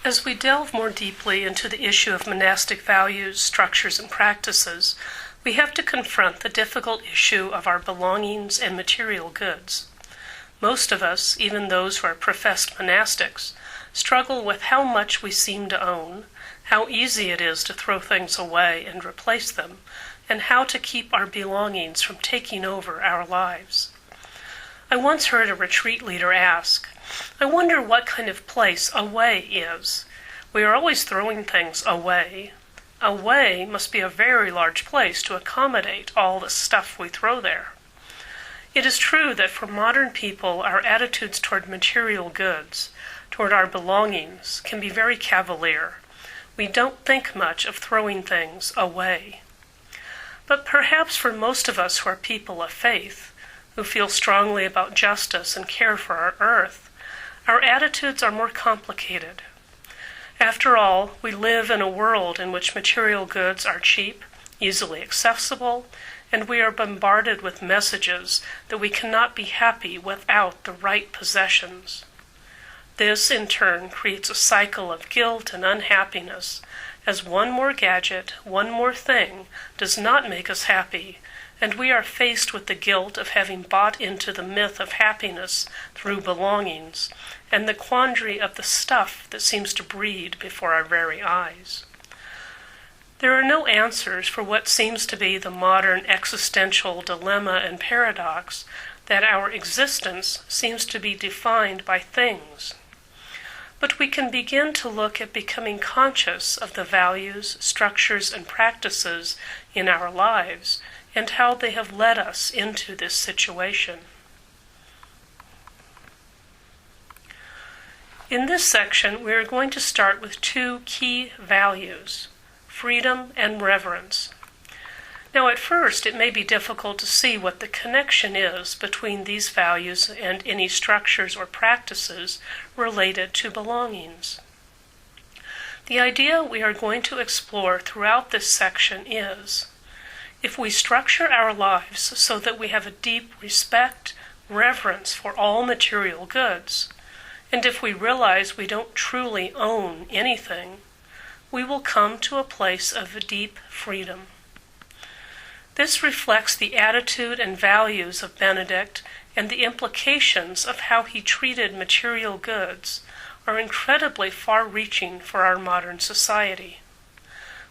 As we delve more deeply into the issue of monastic values, structures, and practices, we have to confront the difficult issue of our belongings and material goods. Most of us, even those who are professed monastics, struggle with how much we seem to own, how easy it is to throw things away and replace them, and how to keep our belongings from taking over our lives. I once heard a retreat leader ask, "I wonder what kind of place away is. We are always throwing things away. Away must be a very large place to accommodate all the stuff we throw there." It is true that for modern people, our attitudes toward material goods, toward our belongings, can be very cavalier. We don't think much of throwing things away. But perhaps for most of us who are people of faith, who feel strongly about justice and care for our earth, our attitudes are more complicated. After all, we live in a world in which material goods are cheap, easily accessible, and we are bombarded with messages that we cannot be happy without the right possessions. This, in turn, creates a cycle of guilt and unhappiness, as one more gadget, one more thing, does not make us happy, and we are faced with the guilt of having bought into the myth of happiness through belongings, and the quandary of the stuff that seems to breed before our very eyes. There are no answers for what seems to be the modern existential dilemma and paradox that our existence seems to be defined by things. But we can begin to look at becoming conscious of the values, structures, and practices in our lives and how they have led us into this situation. In this section, we are going to start with two key values: freedom and reverence. Now, at first, it may be difficult to see what the connection is between these values and any structures or practices related to belongings. The idea we are going to explore throughout this section is, if we structure our lives so that we have a deep respect, reverence for all material goods, and if we realize we don't truly own anything, we will come to a place of deep freedom. This reflects the attitude and values of Benedict, and the implications of how he treated material goods are incredibly far-reaching for our modern society.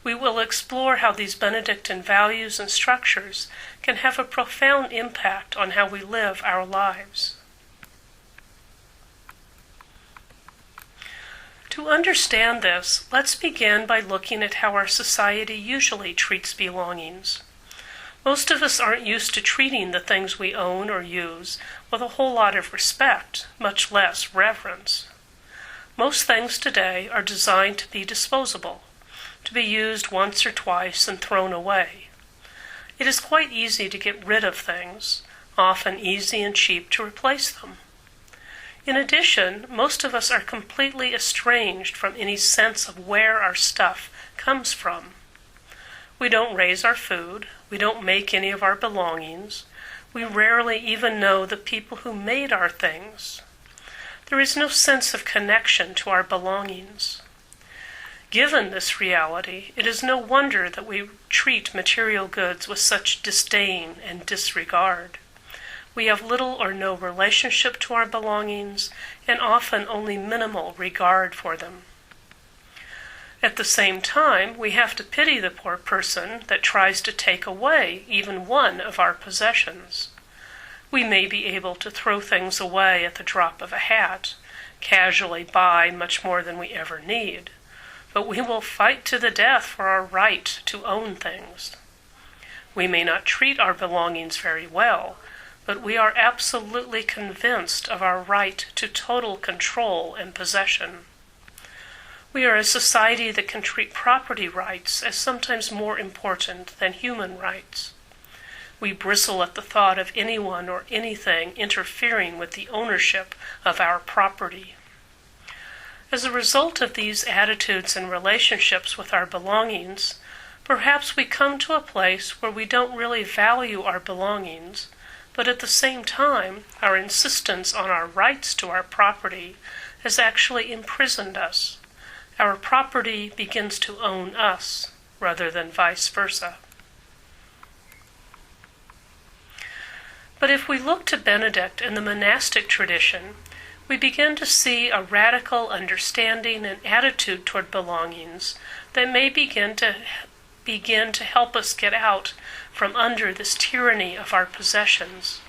We will explore how these Benedictine values and structures can have a profound impact on how we live our lives. To understand this, let's begin by looking at how our society usually treats belongings. Most of us aren't used to treating the things we own or use with a whole lot of respect, much less reverence. Most things today are designed to be disposable, to be used once or twice and thrown away. It is quite easy to get rid of things, often easy and cheap to replace them. In addition, most of us are completely estranged from any sense of where our stuff comes from. We don't raise our food, we don't make any of our belongings, we rarely even know the people who made our things. There is no sense of connection to our belongings. Given this reality, it is no wonder that we treat material goods with such disdain and disregard. We have little or no relationship to our belongings, and often only minimal regard for them. At the same time, we have to pity the poor person that tries to take away even one of our possessions. We may be able to throw things away at the drop of a hat, casually buy much more than we ever need, but we will fight to the death for our right to own things. We may not treat our belongings very well, but we are absolutely convinced of our right to total control and possession. We are a society that can treat property rights as sometimes more important than human rights. We bristle at the thought of anyone or anything interfering with the ownership of our property. As a result of these attitudes and relationships with our belongings, perhaps we come to a place where we don't really value our belongings, but at the same time, our insistence on our rights to our property has actually imprisoned us, Our property begins to own us, rather than vice versa. But if we look to Benedict and the monastic tradition, we begin to see a radical understanding and attitude toward belongings that may begin to help us get out from under this tyranny of our possessions.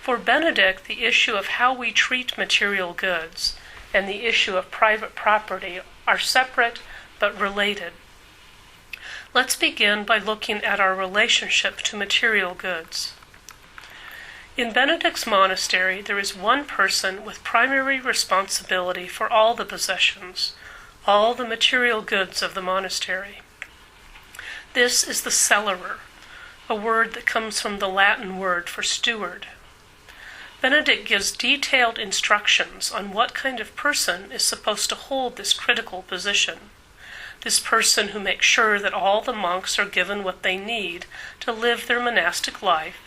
For Benedict, the issue of how we treat material goods and the issue of private property are separate but related. Let's begin by looking at our relationship to material goods. In Benedict's monastery, there is one person with primary responsibility for all the possessions, all the material goods of the monastery. This is the cellarer, a word that comes from the Latin word for steward. Benedict gives detailed instructions on what kind of person is supposed to hold this critical position, this person who makes sure that all the monks are given what they need to live their monastic life,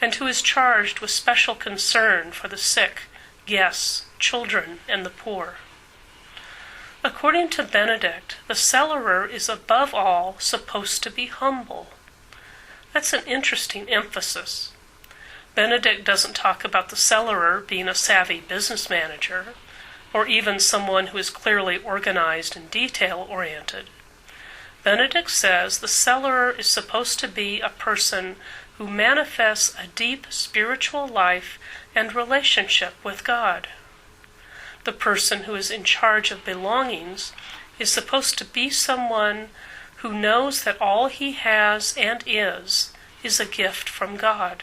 and who is charged with special concern for the sick, guests, children, and the poor. According to Benedict, the cellarer is above all supposed to be humble. That's an interesting emphasis. Benedict doesn't talk about the cellarer being a savvy business manager, or even someone who is clearly organized and detail-oriented. Benedict says the cellarer is supposed to be a person who manifests a deep spiritual life and relationship with God. The person who is in charge of belongings is supposed to be someone who knows that all he has and is a gift from God.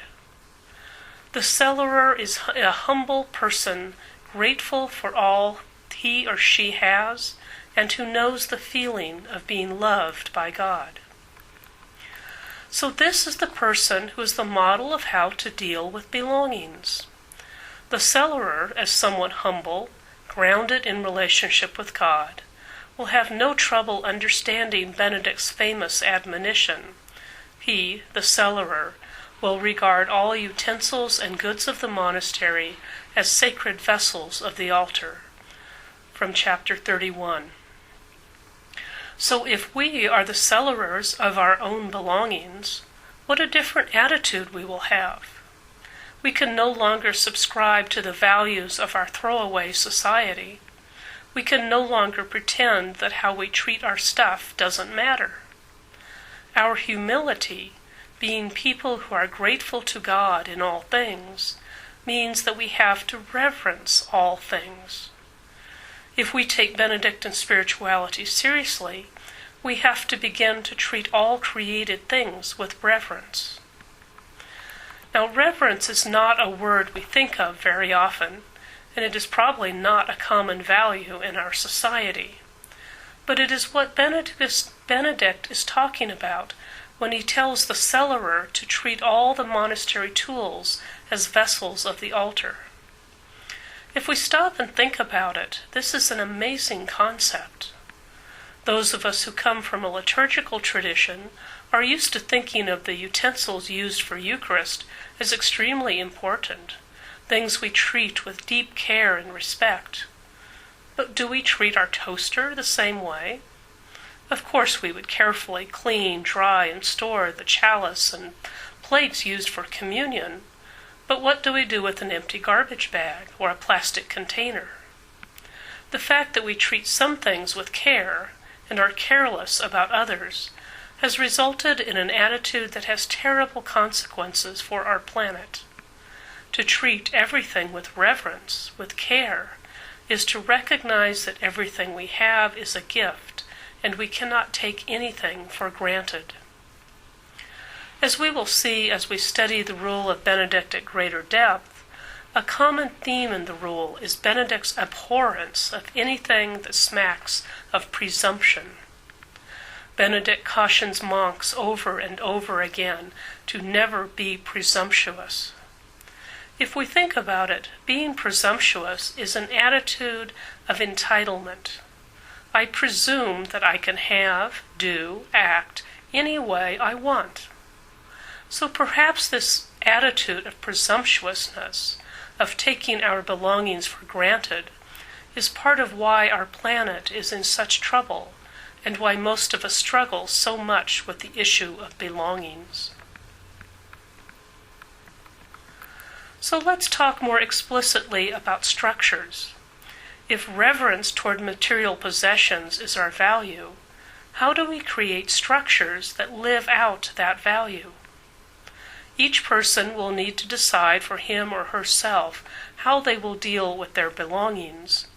The cellarer is a humble person, grateful for all he or she has, and who knows the feeling of being loved by God. So this is the person who is the model of how to deal with belongings. The cellarer, as someone humble, grounded in relationship with God, will have no trouble understanding Benedict's famous admonition. He, the cellarer, will regard all utensils and goods of the monastery as sacred vessels of the altar. From chapter 31. So if we are the cellarers of our own belongings, what a different attitude we will have. We can no longer subscribe to the values of our throwaway society. We can no longer pretend that how we treat our stuff doesn't matter. Our humility, being people who are grateful to God in all things, means that we have to reverence all things. If we take Benedictine spirituality seriously, we have to begin to treat all created things with reverence. Now, reverence is not a word we think of very often, and it is probably not a common value in our society. But it is what Benedict is talking about when he tells the cellarer to treat all the monastery tools as vessels of the altar. If we stop and think about it, this is an amazing concept. Those of us who come from a liturgical tradition are used to thinking of the utensils used for Eucharist as extremely important, things we treat with deep care and respect. But do we treat our toaster the same way? Of course we would carefully clean, dry, and store the chalice and plates used for communion, but what do we do with an empty garbage bag or a plastic container? The fact that we treat some things with care and are careless about others has resulted in an attitude that has terrible consequences for our planet. To treat everything with reverence, with care, is to recognize that everything we have is a gift, and we cannot take anything for granted. As we will see as we study the rule of Benedict at greater depth, a common theme in the rule is Benedict's abhorrence of anything that smacks of presumption. Benedict cautions monks over and over again to never be presumptuous. If we think about it, being presumptuous is an attitude of entitlement. I presume that I can have, do, act any way I want. So perhaps this attitude of presumptuousness, of taking our belongings for granted, is part of why our planet is in such trouble and why most of us struggle so much with the issue of belongings. So let's talk more explicitly about structures. If reverence toward material possessions is our value, how do we create structures that live out that value? Each person will need to decide for him or herself how they will deal with their belongings,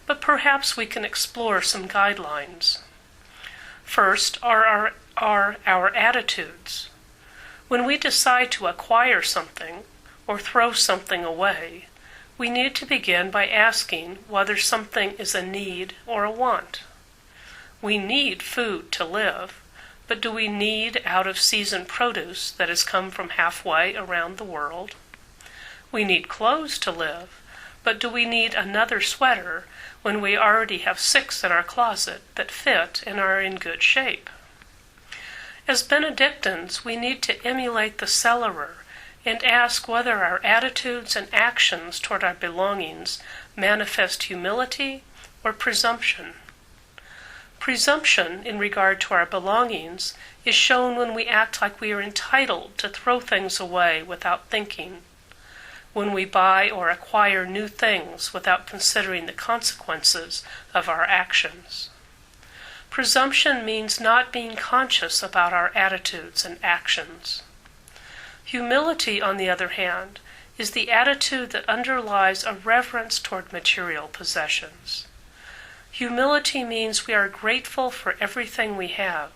but perhaps we can explore some guidelines. First are our attitudes. When we decide to acquire something or throw something away, we need to begin by asking whether something is a need or a want. We need food to live, but do we need out-of-season produce that has come from halfway around the world? We need clothes to live, but do we need another sweater when we already have 6 in our closet that fit and are in good shape? As Benedictines, we need to emulate the cellarer and ask whether our attitudes and actions toward our belongings manifest humility or presumption. Presumption in regard to our belongings is shown when we act like we are entitled to throw things away without thinking, when we buy or acquire new things without considering the consequences of our actions. Presumption means not being conscious about our attitudes and actions. Humility, on the other hand, is the attitude that underlies a reverence toward material possessions. Humility means we are grateful for everything we have.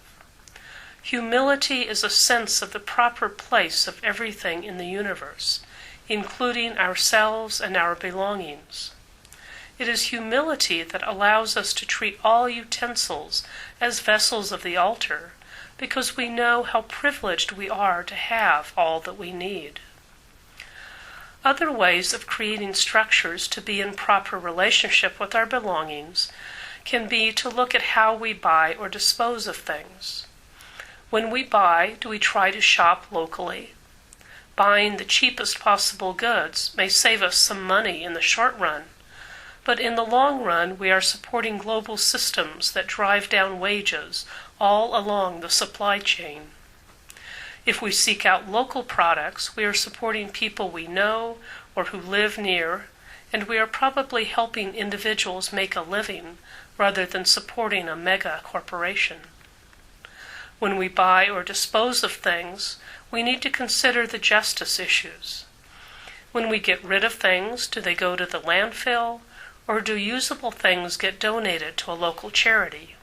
Humility is a sense of the proper place of everything in the universe, including ourselves and our belongings. It is humility that allows us to treat all utensils as vessels of the altar, because we know how privileged we are to have all that we need. Other ways of creating structures to be in proper relationship with our belongings can be to look at how we buy or dispose of things. When we buy, do we try to shop locally? Buying the cheapest possible goods may save us some money in the short run, but in the long run we are supporting global systems that drive down wages all along the supply chain. If we seek out local products, we are supporting people we know or who live near, and we are probably helping individuals make a living rather than supporting a mega corporation. When we buy or dispose of things, we need to consider the justice issues. When we get rid of things, do they go to the landfill, or do usable things get donated to a local charity?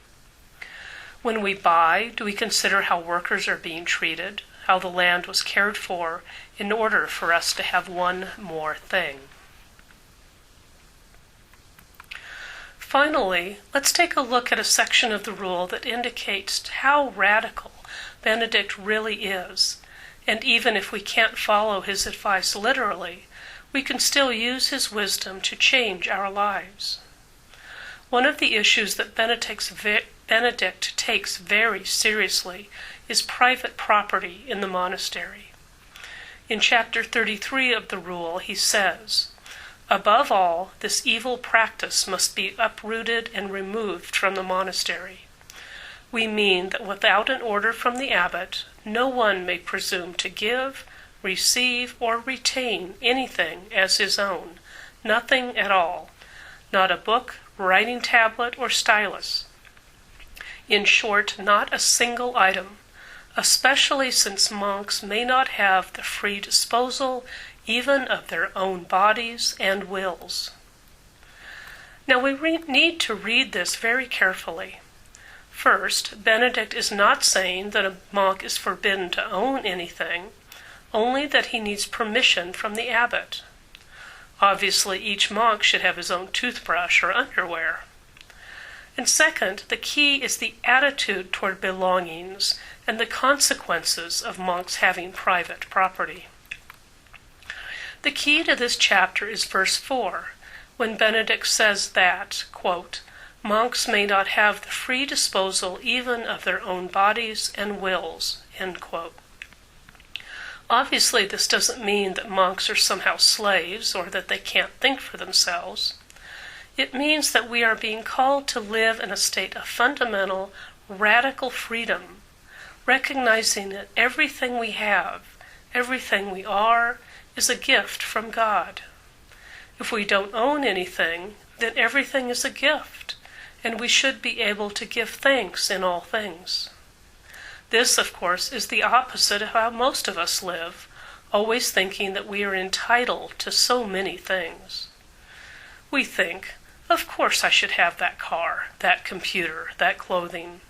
When we buy, do we consider how workers are being treated, how the land was cared for, in order for us to have one more thing? Finally, let's take a look at a section of the rule that indicates how radical Benedict really is, and even if we can't follow his advice literally, we can still use his wisdom to change our lives. One of the issues that Benedict takes very seriously is private property in the monastery. In chapter 33 of the rule, he says, "Above all, this evil practice must be uprooted and removed from the monastery. We mean that without an order from the abbot, no one may presume to give, receive, or retain anything as his own, nothing at all, not a book, writing tablet, or stylus. In short, not a single item, especially since monks may not have the free disposal even of their own bodies and wills." Now we need to read this very carefully. First, Benedict is not saying that a monk is forbidden to own anything, only that he needs permission from the abbot. Obviously, each monk should have his own toothbrush or underwear. And second, the key is the attitude toward belongings and the consequences of monks having private property. The key to this chapter is verse 4, when Benedict says that, quote, "monks may not have the free disposal even of their own bodies and wills," end quote. Obviously, this doesn't mean that monks are somehow slaves or that they can't think for themselves. It means that we are being called to live in a state of fundamental, radical freedom, recognizing that everything we have, everything we are, is a gift from God. If we don't own anything, then everything is a gift, and we should be able to give thanks in all things. This, of course, is the opposite of how most of us live, always thinking that we are entitled to so many things. We think, of course I should have that car, that computer, that clothing.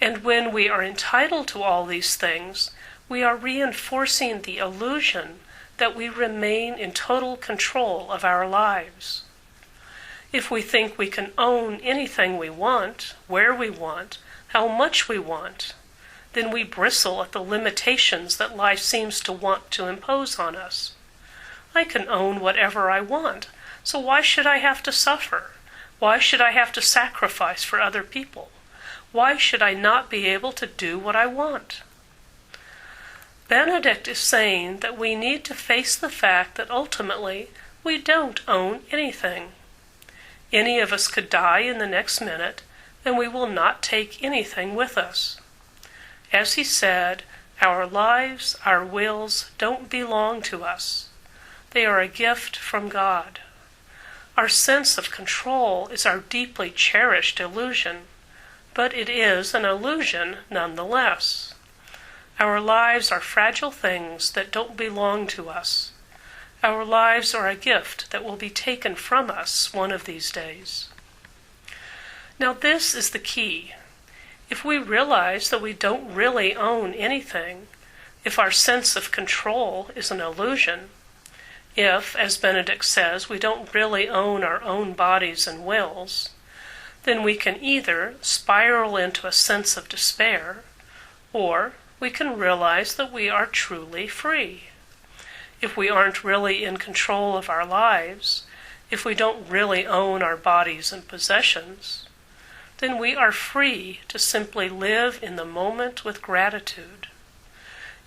And when we are entitled to all these things, we are reinforcing the illusion that we remain in total control of our lives. If we think we can own anything we want, where we want, how much we want, then we bristle at the limitations that life seems to want to impose on us. I can own whatever I want, so why should I have to suffer? Why should I have to sacrifice for other people? Why should I not be able to do what I want? Benedict is saying that we need to face the fact that ultimately we don't own anything. Any of us could die in the next minute, and we will not take anything with us. As he said, our lives, our wills, don't belong to us. They are a gift from God. Our sense of control is our deeply cherished illusion, but it is an illusion nonetheless. Our lives are fragile things that don't belong to us. Our lives are a gift that will be taken from us one of these days. Now this is the key. If we realize that we don't really own anything, if our sense of control is an illusion, if, as Benedict says, we don't really own our own bodies and wills, then we can either spiral into a sense of despair, or we can realize that we are truly free. If we aren't really in control of our lives, if we don't really own our bodies and possessions, then we are free to simply live in the moment with gratitude.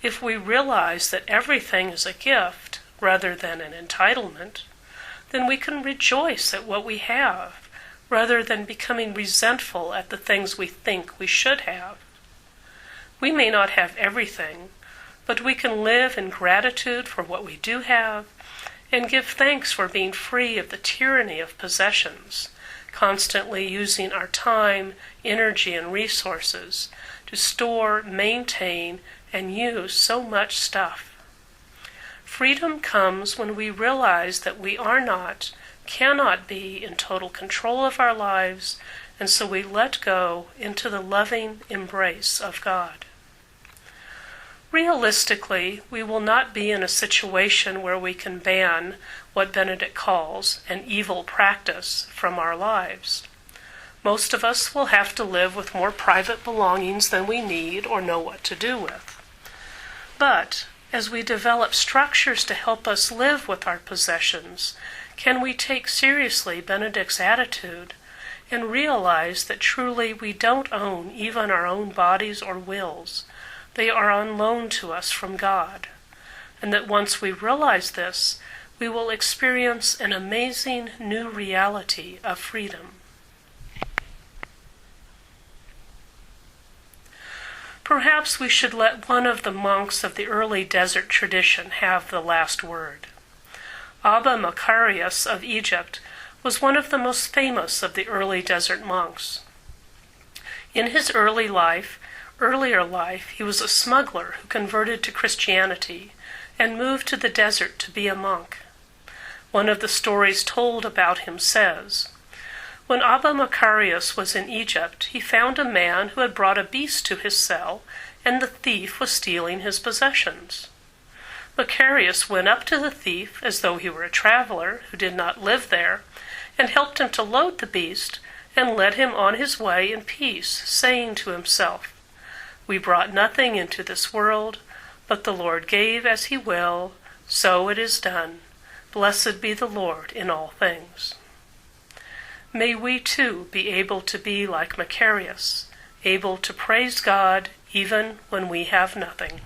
If we realize that everything is a gift rather than an entitlement, then we can rejoice at what we have rather than becoming resentful at the things we think we should have. We may not have everything, but we can live in gratitude for what we do have and give thanks for being free of the tyranny of possessions, constantly using our time, energy, and resources to store, maintain, and use so much stuff. Freedom comes when we realize that we are not, cannot be in total control of our lives, and so we let go into the loving embrace of God. Realistically, we will not be in a situation where we can ban what Benedict calls an evil practice from our lives. Most of us will have to live with more private belongings than we need or know what to do with. But as we develop structures to help us live with our possessions, can we take seriously Benedict's attitude and realize that truly we don't own even our own bodies or wills? They are on loan to us from God, and that once we realize this, we will experience an amazing new reality of freedom. Perhaps we should let one of the monks of the early desert tradition have the last word. Abba Macarius of Egypt was one of the most famous of the early desert monks. In his earlier life, he was a smuggler who converted to Christianity and moved to the desert to be a monk. One of the stories told about him says, when Abba Macarius was in Egypt, he found a man who had brought a beast to his cell, and the thief was stealing his possessions. Macarius went up to the thief as though he were a traveler who did not live there, and helped him to load the beast, and led him on his way in peace, saying to himself, "We brought nothing into this world, but the Lord gave as he will, so it is done. Blessed be the Lord in all things." May we too be able to be like Macarius, able to praise God even when we have nothing.